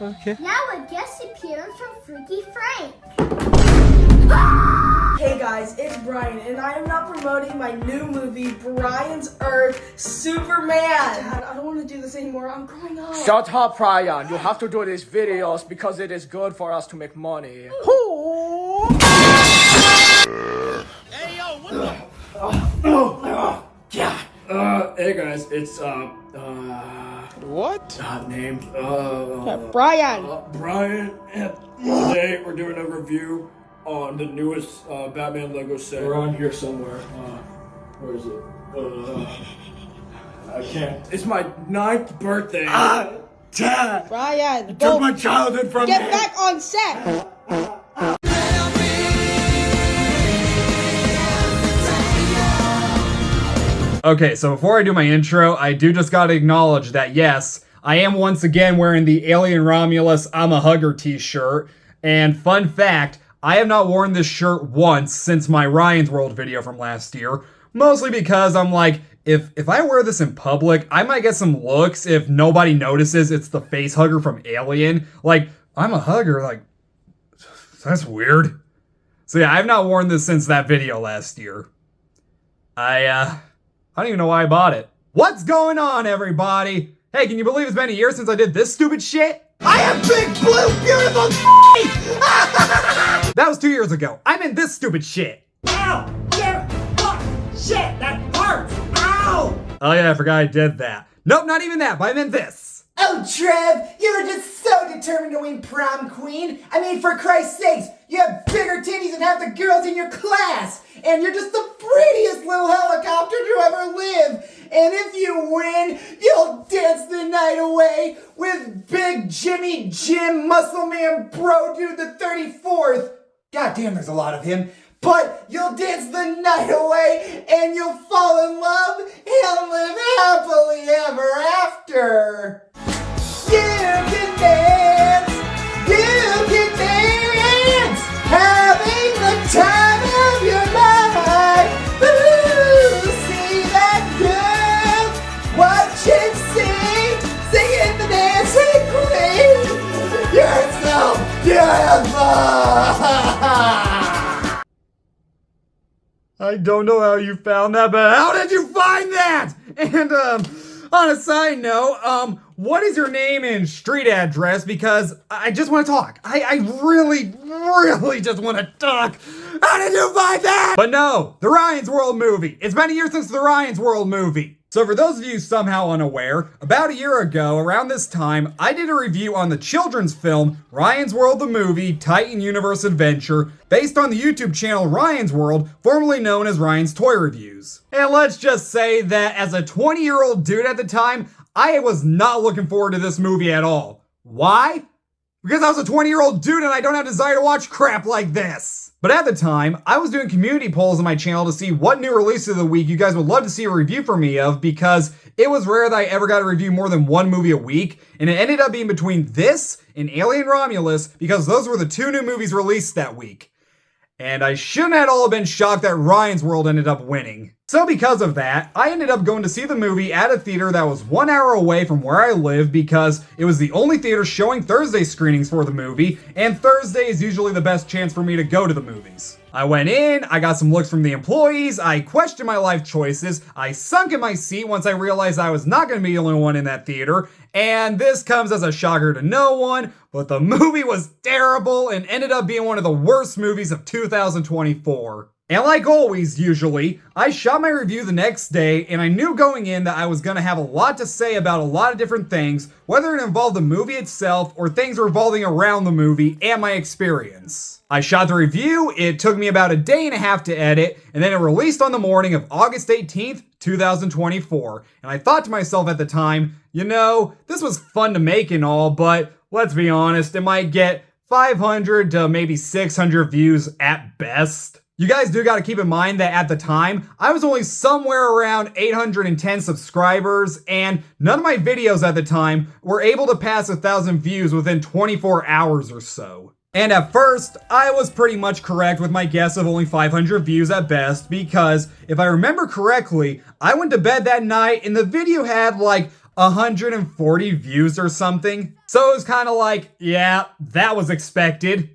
Okay. Now a guest appearance from Freaky Frank. Hey guys, it's Brian, and I am now promoting my new movie, Brian's Earth Superman. Dad, I don't want to do this anymore. I'm growing up. Shut up, Brian. You have to do these videos because it is good for us to make money. Hey, yo, what the? Hey guys, it's What? named Brian. Brian, and today we're doing a review on the newest Batman Lego set. We're on here somewhere. Where is it? I can't. It's my 9th birthday. Dad! Brian, Took go my childhood from get me! back on set. Okay, so before I do my intro, I do just gotta acknowledge that yes, I am once again wearing the Alien Romulus I'm a Hugger t-shirt. And fun fact, I have not worn this shirt once since my Ryan's World video from last year. Mostly because I'm like, if I wear this in public, I might get some looks if nobody notices it's the face hugger from Alien. Like, I'm a hugger, like, that's weird. So yeah, I've not worn this since that video last year. I don't even know why I bought it. What's going on, everybody? Hey, can you believe it's been a year since I did this stupid shit? I am big, blue, beautiful That was 2 years ago. I'm in this stupid shit. Ow! Yeah! Fuck! Shit! That hurts! Ow! Oh yeah, I forgot I did that. Nope, not even that, but I meant this. Oh, Trev, you were just so determined to win prom queen. I mean, for Christ's sakes, you have bigger titties than half the girls in your class. And you're just the prettiest little helicopter to ever live. And if you win, you'll dance the night away with Big Jimmy Jim Muscle Man Bro Dude the 34th. God damn, there's a lot of him. But you'll dance the night away and you'll fall in love and live happily ever after. You can dance, you can dance, having the time of your life. Ooh, see that girl, watch him sing, singing the dancing queen. You're so beautiful. I don't know how you found that, but how did you find that? And, on a side note, what is your name and street address? Because I just want to talk. I really just want to talk. How did you find that? But no, the Ryan's World movie. It's been a year since the Ryan's World movie. So for those of you somehow unaware, about a year ago, around this time, I did a review on the children's film, Ryan's World the Movie, Titan Universe Adventure, based on the YouTube channel Ryan's World, formerly known as Ryan's Toy Reviews. And let's just say that as a 20-year-old dude at the time, I was not looking forward to this movie at all. Why? Because I was a 20-year-old dude and I don't have desire to watch crap like this. But at the time, I was doing community polls on my channel to see what new releases of the week you guys would love to see a review from me of, because it was rare that I ever got to review more than one movie a week, and it ended up being between this and Alien Romulus because those were the 2 new movies released that week. And I shouldn't at all have been shocked that Ryan's World ended up winning. So because of that, I ended up going to see the movie at a theater that was 1 hour away from where I live because it was the only theater showing Thursday screenings for the movie, and Thursday is usually the best chance for me to go to the movies. I went in, I got some looks from the employees, I questioned my life choices, I sunk in my seat once I realized I was not going to be the only one in that theater, and this comes as a shocker to no one, but the movie was terrible and ended up being one of the worst movies of 2024. And like always, usually, I shot my review the next day, and I knew going in that I was gonna have a lot to say about a lot of different things, whether it involved the movie itself or things revolving around the movie and my experience. I shot the review, it took me about a day and a half to edit, and then it released on the morning of August 18th, 2024. And I thought to myself at the time, you know, this was fun to make and all, but let's be honest, it might get 500 to maybe 600 views at best. You guys do gotta keep in mind that at the time, I was only somewhere around 810 subscribers, and none of my videos at the time were able to pass 1,000 views within 24 hours or so. And at first, I was pretty much correct with my guess of only 500 views at best, because if I remember correctly, I went to bed that night and the video had like 140 views or something. So it was kind of like, yeah, that was expected.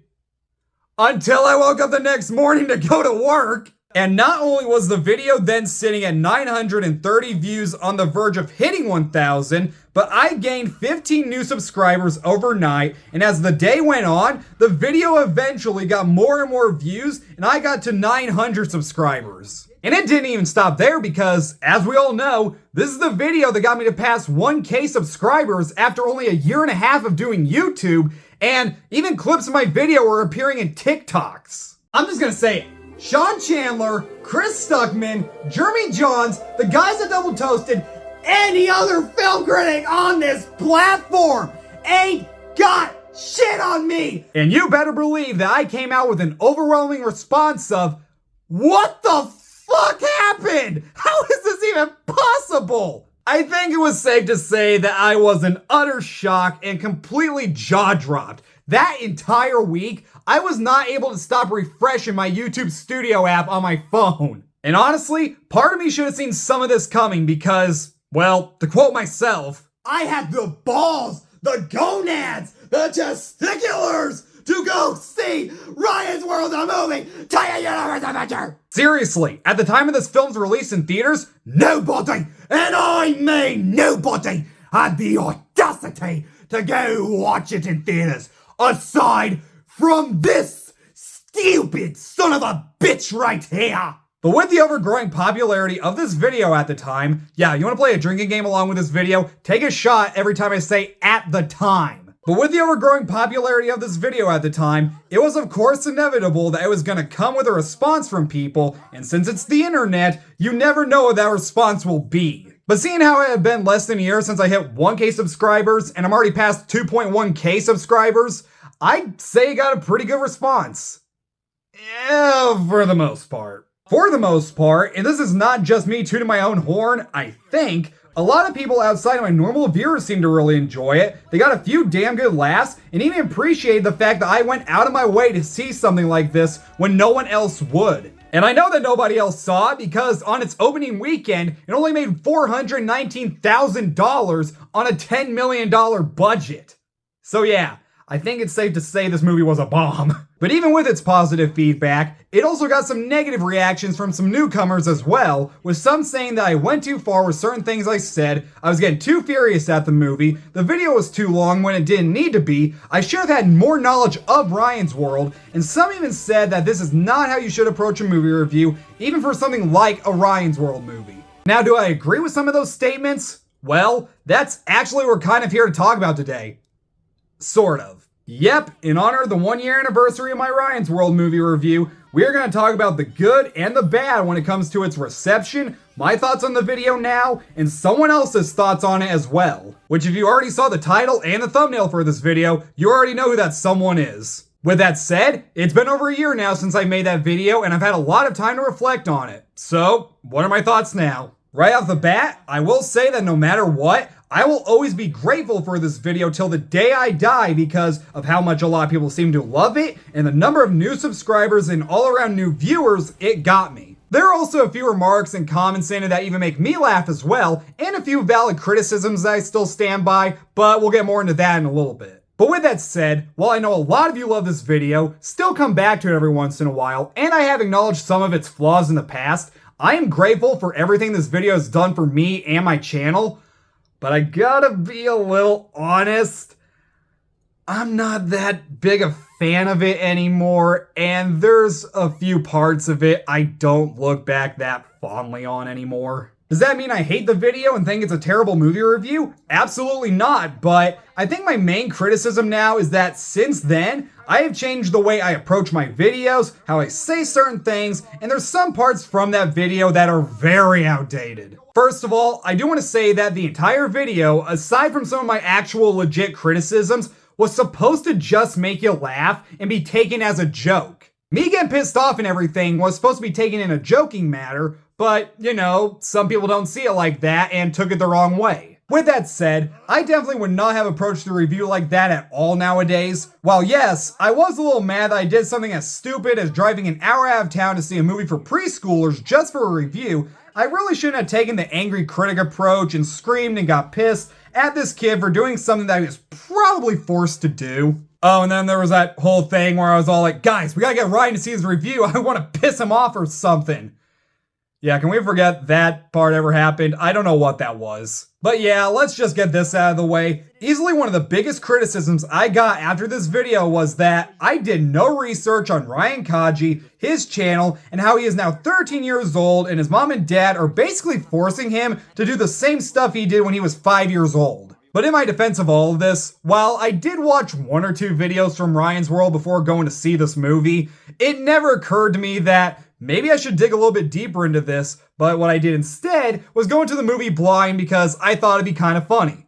Until I woke up the next morning to go to work. And not only was the video then sitting at 930 views on the verge of hitting 1,000, but I gained 15 new subscribers overnight, and as the day went on, the video eventually got more and more views, and I got to 900 subscribers. And it didn't even stop there because, as we all know, this is the video that got me to pass 1K subscribers after only a year and a half of doing YouTube, and even clips of my video were appearing in TikToks. I'm just gonna say it. Sean Chandler, Chris Stuckman, Jeremy Johns, the guys that double toasted, any other film critic on this platform ain't got shit on me. And you better believe that I came out with an overwhelming response of, what the fuck happened? How is this even possible? I think it was safe to say that I was in utter shock and completely jaw-dropped. That entire week, I was not able to stop refreshing my YouTube Studio app on my phone. And honestly, part of me should have seen some of this coming because, well, to quote myself, I had the balls, the gonads, the testiculars to go see Ryan's World, the movie, Taya Universe Adventure. Seriously, at the time of this film's release in theaters, nobody, and I mean nobody, had the audacity to go watch it in theaters. Aside from this stupid son of a bitch right here. But with the ever-growing popularity of this video at the time, yeah, you want to play a drinking game along with this video? Take a shot every time I say at the time. But with the ever-growing popularity of this video at the time, it was of course inevitable that it was going to come with a response from people, and since it's the internet, you never know what that response will be. But seeing how it had been less than a year since I hit 1K subscribers, and I'm already past 2.1K subscribers, I'd say it got a pretty good response. Yeah, for the most part. For the most part, and this is not just me tooting my own horn, I think, a lot of people outside of my normal viewers seem to really enjoy it. They got a few damn good laughs, and even appreciated the fact that I went out of my way to see something like this when no one else would. And I know that nobody else saw it because on its opening weekend, it only made $419,000 on a $10 million budget. So yeah, I think it's safe to say this movie was a bomb. But even with its positive feedback, it also got some negative reactions from some newcomers as well, with some saying that I went too far with certain things I said, I was getting too furious at the movie, the video was too long when it didn't need to be, I should have had more knowledge of Ryan's World, and some even said that this is not how you should approach a movie review, even for something like a Ryan's World movie. Now, do I agree with some of those statements? Well, that's actually what we're kind of here to talk about today. Sort of. Yep, in honor of the 1-year anniversary of my Ryan's World movie review, we are going to talk about the good and the bad when it comes to its reception, my thoughts on the video now, and someone else's thoughts on it as well. Which if you already saw the title and the thumbnail for this video, you already know who that someone is. With that said, it's been over a year now since I made that video and I've had a lot of time to reflect on it. So, what are my thoughts now? Right off the bat, I will say that no matter what, I will always be grateful for this video till the day I die because of how much a lot of people seem to love it and the number of new subscribers and all around new viewers it got me. There are also a few remarks and comments in it that even make me laugh as well, and a few valid criticisms that I still stand by, but we'll get more into that in a little bit. But with that said, while I know a lot of you love this video, still come back to it every once in a while, and I have acknowledged some of its flaws in the past, I am grateful for everything this video has done for me and my channel. But I gotta be a little honest, I'm not that big a fan of it anymore, and there's a few parts of it I don't look back that fondly on anymore. Does that mean I hate the video and think it's a terrible movie review? Absolutely not, but I think my main criticism now is that since then, I have changed the way I approach my videos, how I say certain things, and there's some parts from that video that are very outdated. First of all, I do want to say that the entire video, aside from some of my actual legit criticisms, was supposed to just make you laugh and be taken as a joke. Me getting pissed off and everything was supposed to be taken in a joking manner, but, you know, some people don't see it like that and took it the wrong way. With that said, I definitely would not have approached the review like that at all nowadays. While yes, I was a little mad that I did something as stupid as driving an hour out of town to see a movie for preschoolers just for a review, I really shouldn't have taken the angry critic approach and screamed and got pissed at this kid for doing something that he was probably forced to do. Oh, and then there was that whole thing where I was all like, guys, we gotta get Ryan to see his review. I want to piss him off or something. Yeah, can we forget that part ever happened? I don't know what that was. But yeah, let's just get this out of the way. Easily one of the biggest criticisms I got after this video was that I did no research on Ryan Kaji, his channel, and how he is now 13 years old and his mom and dad are basically forcing him to do the same stuff he did when he was 5 years old. But in my defense of all of this, while I did watch 1 or 2 videos from Ryan's World before going to see this movie, it never occurred to me that maybe I should dig a little bit deeper into this, but what I did instead was go into the movie blind because I thought it'd be kind of funny.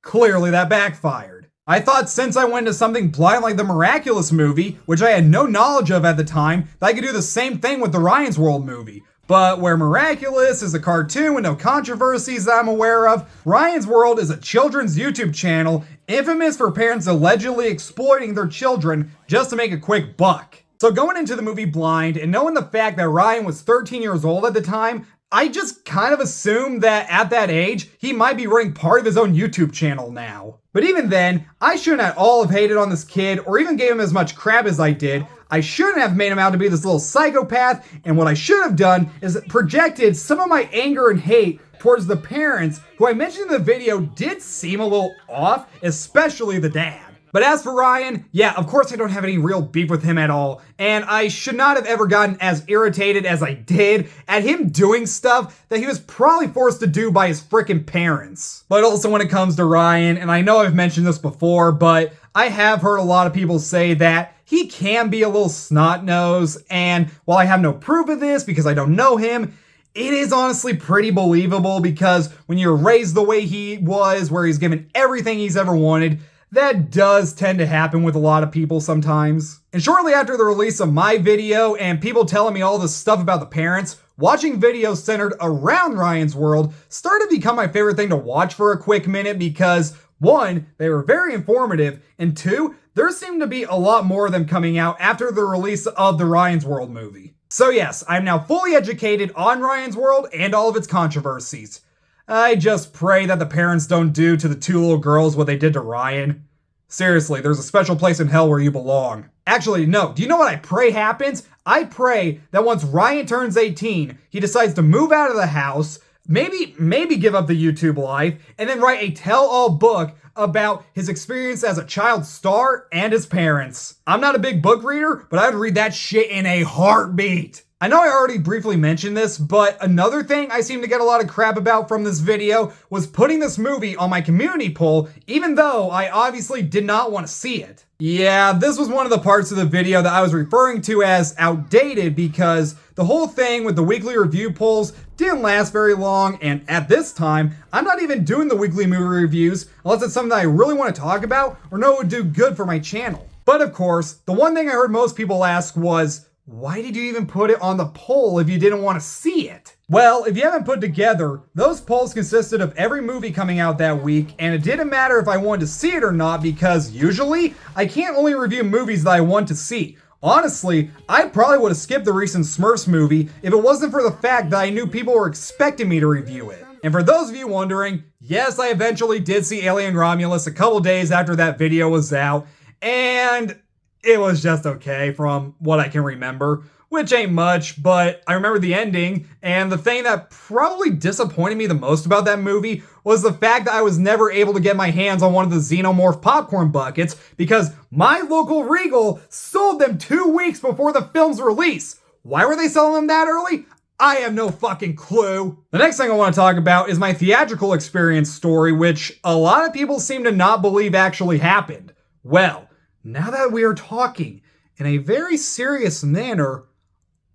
Clearly that backfired. I thought since I went into something blind like the Miraculous movie, which I had no knowledge of at the time, that I could do the same thing with the Ryan's World movie. But where Miraculous is a cartoon with no controversies that I'm aware of, Ryan's World is a children's YouTube channel infamous for parents allegedly exploiting their children just to make a quick buck. So going into the movie blind and knowing the fact that Ryan was 13 years old at the time, I just kind of assumed that at that age, he might be running part of his own YouTube channel now. But even then, I shouldn't at all have hated on this kid or even gave him as much crap as I did. I shouldn't have made him out to be this little psychopath, and what I should have done is projected some of my anger and hate towards the parents, who I mentioned in the video did seem a little off, especially the dad. But as for Ryan, yeah, of course I don't have any real beef with him at all, and I should not have ever gotten as irritated as I did at him doing stuff that he was probably forced to do by his frickin' parents. But also when it comes to Ryan, and I know I've mentioned this before, but I have heard a lot of people say that he can be a little snot-nosed, and while I have no proof of this because I don't know him, it is honestly pretty believable because when you're raised the way he was, where he's given everything he's ever wanted, that does tend to happen with a lot of people sometimes. And shortly after the release of my video and people telling me all this stuff about the parents, watching videos centered around Ryan's World started to become my favorite thing to watch for a quick minute because 1, they were very informative, and 2, there seemed to be a lot more of them coming out after the release of the Ryan's World movie. So yes, I'm now fully educated on Ryan's World and all of its controversies. I just pray that the parents don't do to the 2 little girls what they did to Ryan. Seriously, there's a special place in hell where you belong. Actually, no. Do you know what I pray happens? I pray that once Ryan turns 18, he decides to move out of the house, maybe give up the YouTube life, and then write a tell-all book about his experience as a child star and his parents. I'm not a big book reader, but I would read that shit in a heartbeat. I know I already briefly mentioned this, but another thing I seem to get a lot of crap about from this video was putting this movie on my community poll, even though I obviously did not want to see it. Yeah, this was one of the parts of the video that I was referring to as outdated because the whole thing with the weekly review polls didn't last very long, and at this time, I'm not even doing the weekly movie reviews unless it's something that I really want to talk about or know would do good for my channel. But of course, the one thing I heard most people ask was, why did you even put it on the poll if you didn't want to see it? Well, if you haven't put together, those polls consisted of every movie coming out that week, and it didn't matter if I wanted to see it or not because usually, I can't only review movies that I want to see. Honestly, I probably would have skipped the recent Smurfs movie if it wasn't for the fact that I knew people were expecting me to review it. And for those of you wondering, yes, I eventually did see Alien Romulus a couple days after that video was out, and it was just okay from what I can remember, which ain't much, but I remember the ending, and the thing that probably disappointed me the most about that movie was the fact that I was never able to get my hands on one of the Xenomorph popcorn buckets because my local Regal sold them 2 weeks before the film's release. Why were they selling them that early? I have no fucking clue. The next thing I want to talk about is my theatrical experience story, which a lot of people seem to not believe actually happened. Well, now that we are talking in a very serious manner,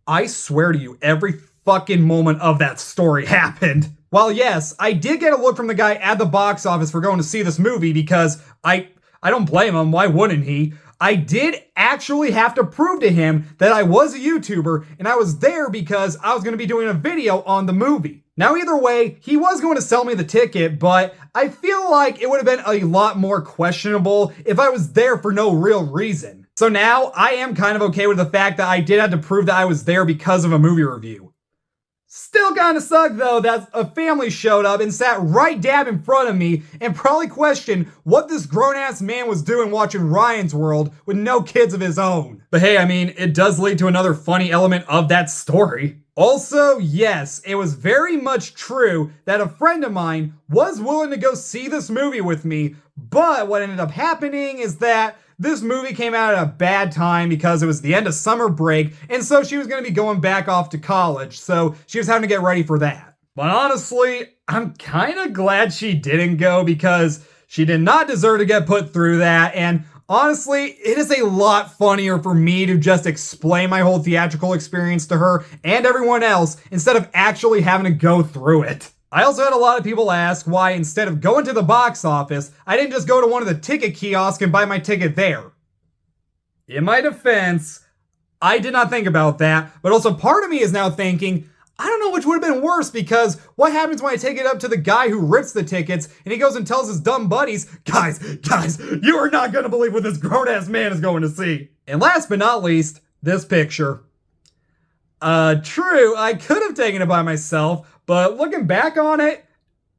I swear to you, every fucking moment of that story happened. While yes, I did get a look from the guy at the box office for going to see this movie because I don't blame him, why wouldn't he? I did actually have to prove to him that I was a YouTuber and I was there because I was going to be doing a video on the movie. Now, either way, he was going to sell me the ticket, but I feel like it would have been a lot more questionable if I was there for no real reason. So now I am kind of okay with the fact that I did have to prove that I was there because of a movie review. Still kind of sucked though that a family showed up and sat right dab in front of me and probably questioned what this grown-ass man was doing watching Ryan's World with no kids of his own. But hey, I mean, it does lead to another funny element of that story. Also, yes, it was very much true that a friend of mine was willing to go see this movie with me, but what ended up happening is that this movie came out at a bad time because it was the end of summer break, and so she was going to be going back off to college, so she was having to get ready for that. But honestly, I'm kind of glad she didn't go because she did not deserve to get put through that, and honestly, it is a lot funnier for me to just explain my whole theatrical experience to her and everyone else instead of actually having to go through it. I also had a lot of people ask why instead of going to the box office, I didn't just go to one of the ticket kiosks and buy my ticket there. In my defense, I did not think about that, but also part of me is now thinking, I don't know which would have been worse because what happens when I take it up to the guy who rips the tickets and he goes and tells his dumb buddies, guys, you are not going to believe what this grown-ass man is going to see. And last but not least, this picture. True, I could have taken it by myself, but looking back on it,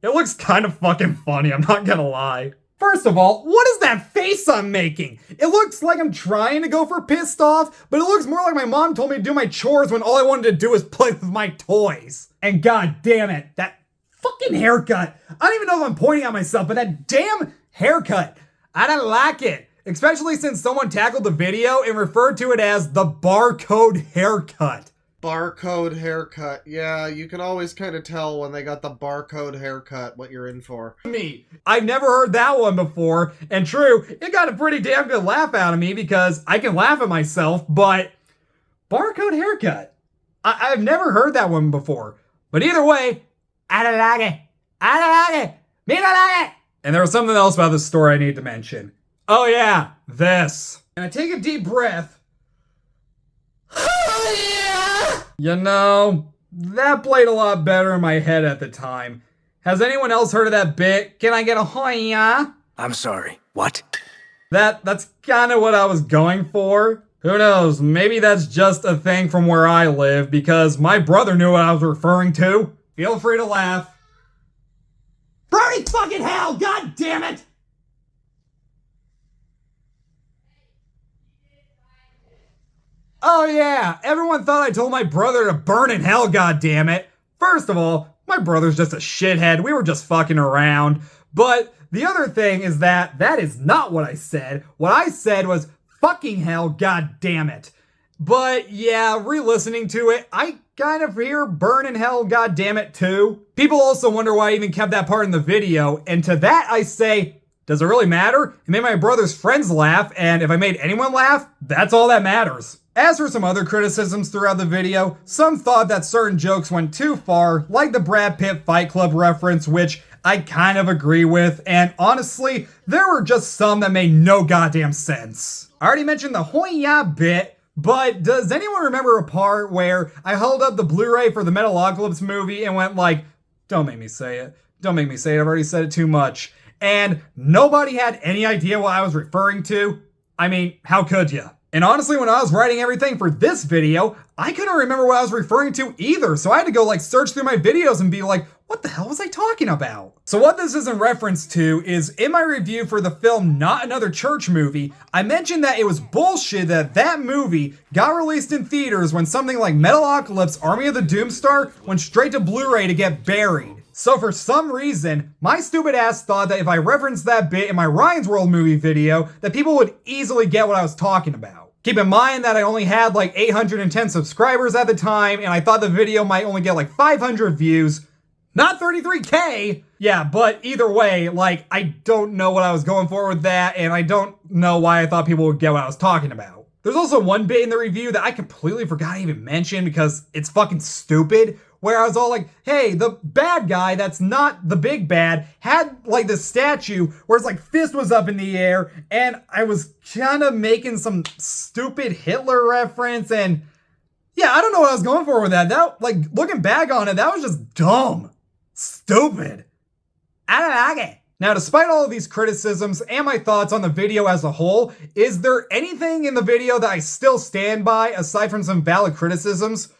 it looks kind of fucking funny, I'm not gonna lie. First of all, what is that face I'm making? It looks like I'm trying to go for pissed off, but it looks more like my mom told me to do my chores when all I wanted to do was play with my toys. And god damn it, that fucking haircut. I don't even know if I'm pointing at myself, but that damn haircut. I don't like it. Especially since someone tackled the video and referred to it as the barcode haircut. Barcode haircut. Yeah, you can always kind of tell when they got the barcode haircut what you're in for. Me. I've never heard that one before, and true, it got a pretty damn good laugh out of me because I can laugh at myself, but barcode haircut. I've never heard that one before. But either way, I don't like it. I don't like it. Me don't like it. And there was something else about this story I need to mention. Oh yeah, this. And I take a deep breath. You know, that played a lot better in my head at the time. Has anyone else heard of that bit? Can I get a hoya? I'm sorry, what? That's kind of what I was going for. Who knows, maybe that's just a thing from where I live because my brother knew what I was referring to. Feel free to laugh. Brody fucking hell, god damn it! Oh yeah, everyone thought I told my brother to burn in hell, goddammit. First of all, my brother's just a shithead, we were just fucking around. But the other thing is that is not what I said. What I said was fucking hell, goddammit. But yeah, re-listening to it, I kind of hear burn in hell, goddammit too. People also wonder why I even kept that part in the video, and to that I say, does it really matter? It made my brother's friends laugh, and if I made anyone laugh, that's all that matters. As for some other criticisms throughout the video, some thought that certain jokes went too far, like the Brad Pitt Fight Club reference, which I kind of agree with, and honestly, there were just some that made no goddamn sense. I already mentioned the hoya bit, but does anyone remember a part where I held up the Blu-ray for the Metalocalypse movie and went like, don't make me say it, don't make me say it, I've already said it too much, and nobody had any idea what I was referring to? I mean, how could ya? And honestly, when I was writing everything for this video, I couldn't remember what I was referring to either, so I had to go like search through my videos and be like, what the hell was I talking about? So what this is in reference to is in my review for the film Not Another Church Movie, I mentioned that it was bullshit that movie got released in theaters when something like Metalocalypse Army of the Doomstar went straight to Blu-ray to get buried. So for some reason, my stupid ass thought that if I referenced that bit in my Ryan's World movie video, that people would easily get what I was talking about. Keep in mind that I only had like 810 subscribers at the time, and I thought the video might only get like 500 views, not 33K. Yeah, but either way, I don't know what I was going for with that, and I don't know why I thought people would get what I was talking about. There's also one bit in the review that I completely forgot to even mention because it's fucking stupid, where I was all like, hey, the bad guy that's not the big bad had like this statue where his like fist was up in the air, and I was kind of making some stupid Hitler reference, and yeah, I don't know what I was going for with that. That, like, looking back on it, that was just dumb. Stupid. I don't like it. Now, despite all of these criticisms and my thoughts on the video as a whole, is there anything in the video that I still stand by aside from some valid criticisms?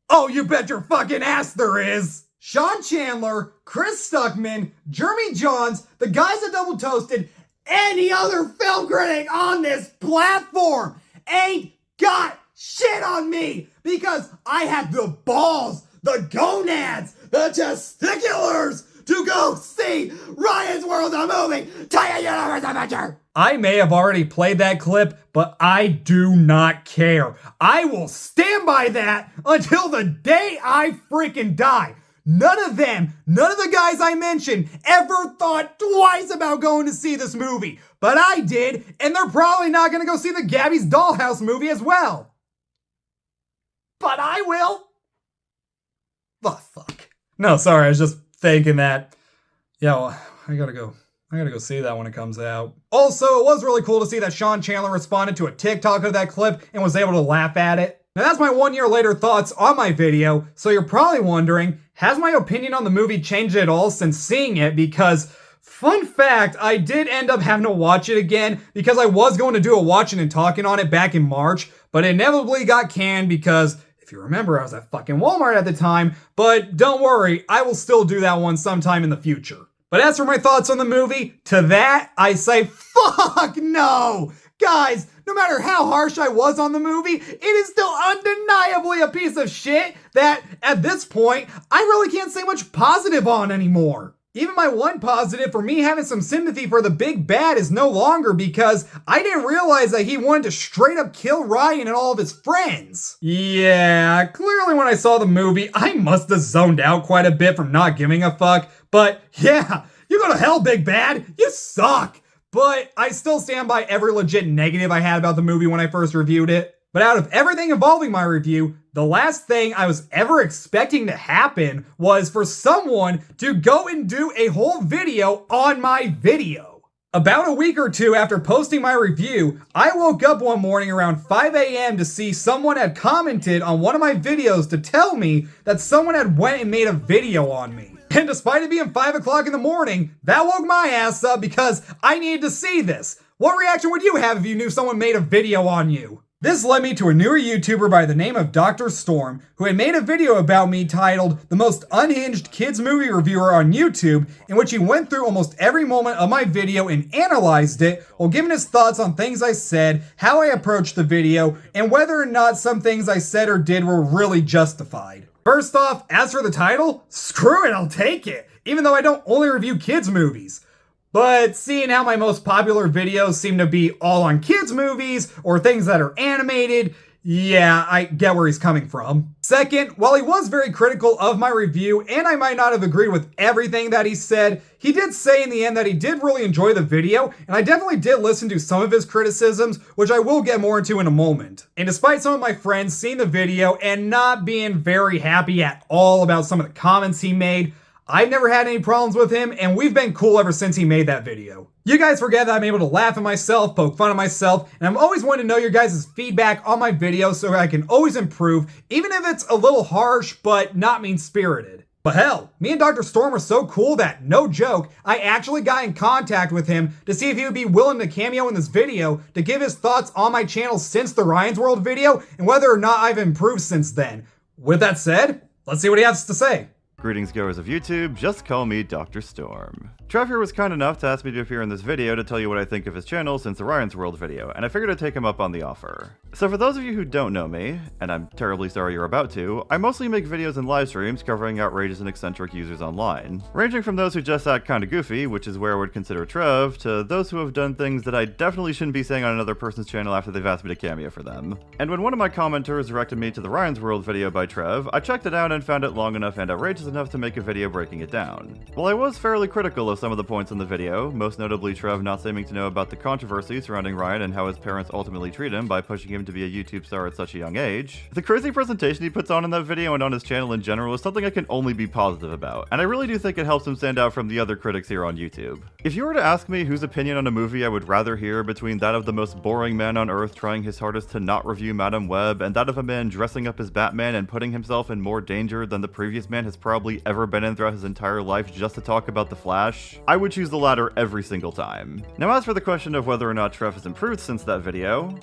Oh, you bet your fucking ass there is! Sean Chandler, Chris Stuckman, Jeremy Johns, the guys that Double Toasted, any other film critic on this platform ain't got shit on me because I had the balls, the gonads, the testiculars to go see Ryan's World, a movie, Taya Universe Adventure. I may have already played that clip, but I do not care. I will stand by that until the day I freaking die. None of the guys I mentioned ever thought twice about going to see this movie. But I did, and they're probably not going to go see the Gabby's Dollhouse movie as well. But I will. The fuck. No, sorry, I was just thinking that. Yeah, well, I gotta go see that when it comes out. Also, it was really cool to see that Sean Chandler responded to a TikTok of that clip and was able to laugh at it. Now that's my 1 year later thoughts on my video, so you're probably wondering, has my opinion on the movie changed at all since seeing it? Because, fun fact, I did end up having to watch it again because I was going to do a watching and talking on it back in March, but it inevitably got canned because, if you remember, I was at fucking Walmart at the time, but don't worry, I will still do that one sometime in the future. But as for my thoughts on the movie, to that, I say, fuck no! Guys, no matter how harsh I was on the movie, it is still undeniably a piece of shit that, at this point, I really can't say much positive on anymore. Even my one positive for me having some sympathy for the big bad is no longer because I didn't realize that he wanted to straight up kill Ryan and all of his friends. Yeah, clearly when I saw the movie, I must have zoned out quite a bit from not giving a fuck. But yeah, you go to hell, big bad. You suck. But I still stand by every legit negative I had about the movie when I first reviewed it. But out of everything involving my review, the last thing I was ever expecting to happen was for someone to go and do a whole video on my video. About a week or two after posting my review, I woke up one morning around 5 a.m. to see someone had commented on one of my videos to tell me that someone had went and made a video on me. And despite it being 5 o'clock in the morning, that woke my ass up because I needed to see this. What reaction would you have if you knew someone made a video on you? This led me to a newer YouTuber by the name of Dr. Storm, who had made a video about me titled The Most Unhinged Kids Movie Reviewer on YouTube, in which he went through almost every moment of my video and analyzed it while giving his thoughts on things I said, how I approached the video, and whether or not some things I said or did were really justified. First off, as for the title, screw it, I'll take it, even though I don't only review kids movies. But seeing how my most popular videos seem to be all on kids movies or things that are animated, yeah, I get where he's coming from. Second, while he was very critical of my review and I might not have agreed with everything that he said, he did say in the end that he did really enjoy the video, and I definitely did listen to some of his criticisms, which I will get more into in a moment. And despite some of my friends seeing the video and not being very happy at all about some of the comments he made, I've never had any problems with him, and we've been cool ever since he made that video. You guys forget that I'm able to laugh at myself, poke fun at myself, and I'm always wanting to know your guys' feedback on my videos so I can always improve, even if it's a little harsh, but not mean-spirited. But hell, me and Dr. Storm are so cool that, no joke, I actually got in contact with him to see if he would be willing to cameo in this video to give his thoughts on my channel since the Ryan's World video, and whether or not I've improved since then. With that said, let's see what he has to say. Greetings goers of YouTube, just call me Dr. Storm. Trev here was kind enough to ask me to appear in this video to tell you what I think of his channel since the Ryan's World video, and I figured I'd take him up on the offer. So for those of you who don't know me, and I'm terribly sorry you're about to, I mostly make videos and live streams covering outrageous and eccentric users online, ranging from those who just act kinda goofy, which is where I would consider Trev, to those who have done things that I definitely shouldn't be saying on another person's channel after they've asked me to cameo for them. And when one of my commenters directed me to the Ryan's World video by Trev, I checked it out and found it long enough and outrageous is enough to make a video breaking it down. While I was fairly critical of some of the points in the video, most notably Trev not seeming to know about the controversy surrounding Ryan and how his parents ultimately treat him by pushing him to be a YouTube star at such a young age, the crazy presentation he puts on in that video and on his channel in general is something I can only be positive about, and I really do think it helps him stand out from the other critics here on YouTube. If you were to ask me whose opinion on a movie I would rather hear between that of the most boring man on earth trying his hardest to not review Madame Web and that of a man dressing up as Batman and putting himself in more danger than the previous man has probably ever been in throughout his entire life just to talk about The Flash, I would choose the latter every single time. Now as for the question of whether or not Trev has improved since that video,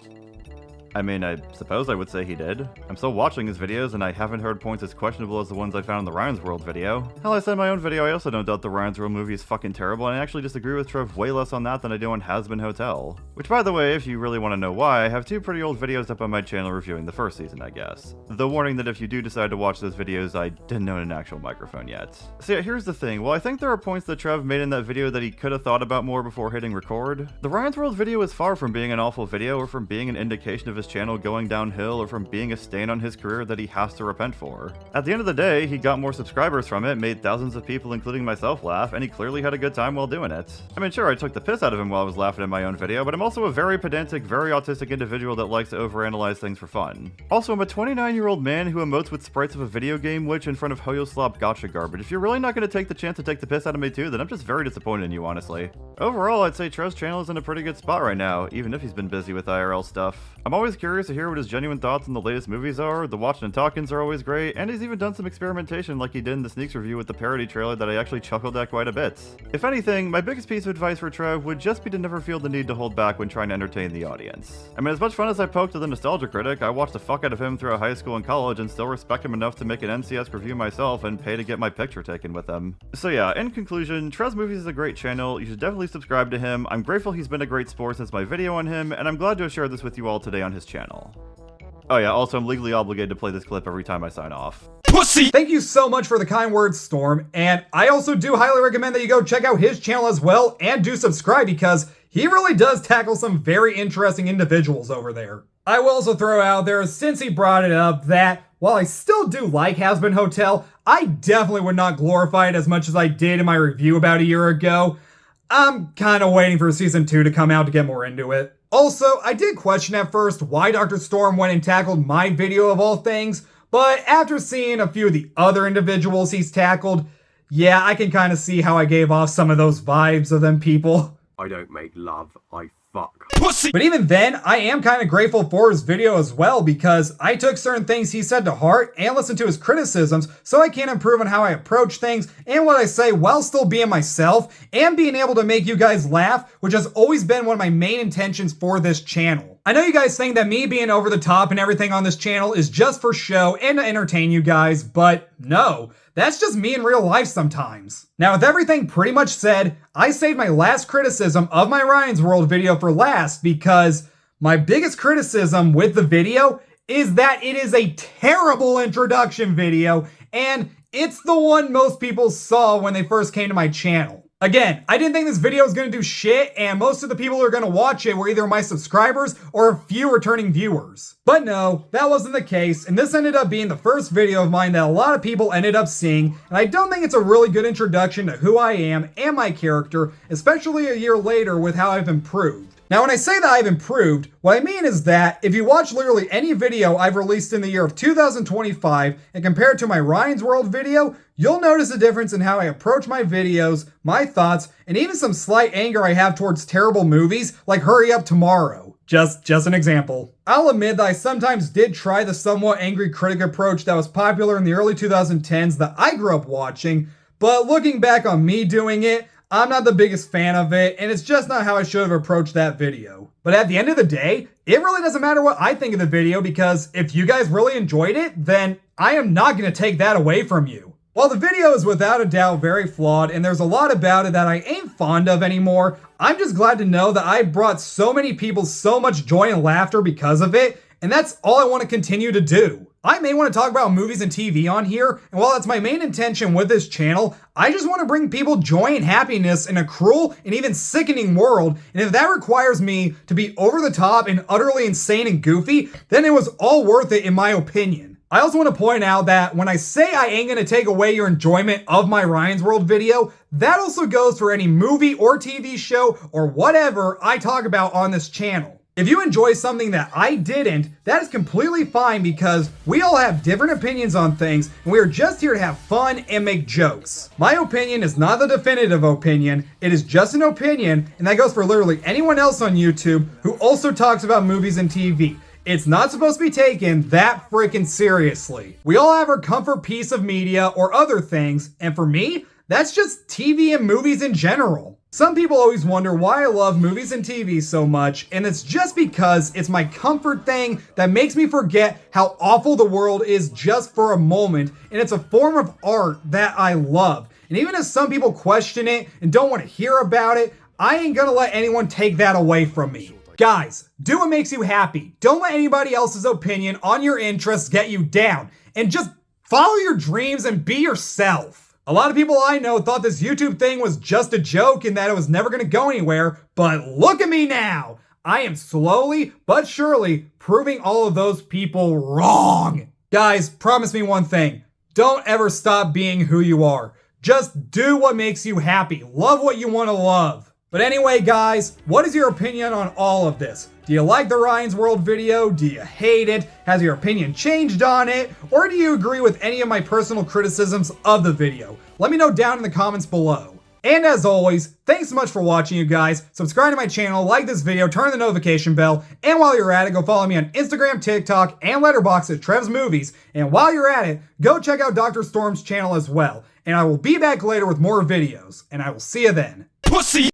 I mean, I suppose I would say he did. I'm still watching his videos, and I haven't heard points as questionable as the ones I found in the Ryan's World video. Hell, I said in my own video, I also don't doubt the Ryan's World movie is fucking terrible, and I actually disagree with Trev way less on that than I do on Has Been Hotel. Which, by the way, if you really want to know why, I have two pretty old videos up on my channel reviewing the first season, I guess. The warning that if you do decide to watch those videos, I didn't own an actual microphone yet. So yeah, here's the thing. While I think there are points that Trev made in that video that he could have thought about more before hitting record, the Ryan's World video is far from being an awful video or from being an indication of his channel going downhill or from being a stain on his career that he has to repent for. At the end of the day, he got more subscribers from it, made thousands of people including myself laugh, and he clearly had a good time while doing it. I mean, sure, I took the piss out of him while I was laughing at my own video, but I'm also a very pedantic, very autistic individual that likes to overanalyze things for fun. Also, I'm a 29-year-old man who emotes with sprites of a video game witch in front of Hoyoslop gotcha garbage. If you're really not going to take the chance to take the piss out of me too, then I'm just very disappointed in you, honestly. Overall, I'd say Trev's channel is in a pretty good spot right now, even if he's been busy with IRL stuff. I'm always curious to hear what his genuine thoughts on the latest movies are. The watching and talkings are always great, and he's even done some experimentation like he did in the Sneaks review with the parody trailer that I actually chuckled at quite a bit. If anything, my biggest piece of advice for Trev would just be to never feel the need to hold back when trying to entertain the audience. I mean, as much fun as I poked at the Nostalgia Critic, I watched the fuck out of him throughout high school and college and still respect him enough to make an NCS review myself and pay to get my picture taken with him. So yeah, in conclusion, Trev's Movies is a great channel. You should definitely subscribe to him. I'm grateful he's been a great sport since my video on him, and I'm glad to have shared this with you all today on his channel. Oh yeah, also I'm legally obligated to play this clip every time I sign off. Pussy! Thank you so much for the kind words, Storm, and I also do highly recommend that you go check out his channel as well, and do subscribe because he really does tackle some very interesting individuals over there. I will also throw out there, since he brought it up, that while I still do like Has Been Hotel, I definitely would not glorify it as much as I did in my review about a year ago. I'm kind of waiting for season 2 to come out to get more into it. Also, I did question at first why Dr. Storm went and tackled my video of all things, but after seeing a few of the other individuals he's tackled, yeah, I can kind of see how I gave off some of those vibes of them people. I don't make love, I fuck. Pussy! But even then, I am kind of grateful for his video as well because I took certain things he said to heart and listened to his criticisms so I can improve on how I approach things and what I say while still being myself and being able to make you guys laugh, which has always been one of my main intentions for this channel. I know you guys think that me being over the top and everything on this channel is just for show and to entertain you guys, but no. That's just me in real life sometimes. Now, with everything pretty much said, I saved my last criticism of my Ryan's World video for last because my biggest criticism with the video is that it is a terrible introduction video, and it's the one most people saw when they first came to my channel. Again, I didn't think this video was going to do shit, and most of the people who are going to watch it were either my subscribers or a few returning viewers. But no, that wasn't the case, and this ended up being the first video of mine that a lot of people ended up seeing, and I don't think it's a really good introduction to who I am and my character, especially a year later with how I've improved. Now, when I say that I've improved, what I mean is that if you watch literally any video I've released in the year of 2025 and compare it to my Ryan's World video, you'll notice a difference in how I approach my videos, my thoughts, and even some slight anger I have towards terrible movies like Hurry Up Tomorrow. Just an example. I'll admit that I sometimes did try the somewhat angry critic approach that was popular in the early 2010s that I grew up watching, but looking back on me doing it, I'm not the biggest fan of it, and it's just not how I should have approached that video. But at the end of the day, it really doesn't matter what I think of the video because if you guys really enjoyed it, then I am not going to take that away from you. While the video is without a doubt very flawed and there's a lot about it that I ain't fond of anymore, I'm just glad to know that I brought so many people so much joy and laughter because of it, and that's all I want to continue to do. I may want to talk about movies and TV on here, and while that's my main intention with this channel, I just want to bring people joy and happiness in a cruel and even sickening world, and if that requires me to be over the top and utterly insane and goofy, then it was all worth it in my opinion. I also want to point out that when I say I ain't gonna take away your enjoyment of my Ryan's World video, that also goes for any movie or TV show or whatever I talk about on this channel. If you enjoy something that I didn't, that is completely fine because we all have different opinions on things and we are just here to have fun and make jokes. My opinion is not the definitive opinion, it is just an opinion, and that goes for literally anyone else on YouTube who also talks about movies and TV. It's not supposed to be taken that freaking seriously. We all have our comfort piece of media or other things, and for me, that's just TV and movies in general. Some people always wonder why I love movies and TV so much, and it's just because it's my comfort thing that makes me forget how awful the world is just for a moment, and it's a form of art that I love. And even if some people question it and don't want to hear about it, I ain't gonna let anyone take that away from me. Guys, do what makes you happy. Don't let anybody else's opinion on your interests get you down, and just follow your dreams and be yourself. A lot of people I know thought this YouTube thing was just a joke and that it was never gonna go anywhere, but look at me now! I am slowly but surely proving all of those people wrong. Guys, promise me one thing. Don't ever stop being who you are. Just do what makes you happy. Love what you want to love. But anyway, guys, what is your opinion on all of this? Do you like the Ryan's World video? Do you hate it? Has your opinion changed on it? Or do you agree with any of my personal criticisms of the video? Let me know down in the comments below. And as always, thanks so much for watching, you guys. Subscribe to my channel, like this video, turn on the notification bell, and while you're at it, go follow me on Instagram, TikTok, and Letterboxd at Trev's Movies. And while you're at it, go check out Dr. Storm's channel as well. And I will be back later with more videos, and I will see you then. Pussy!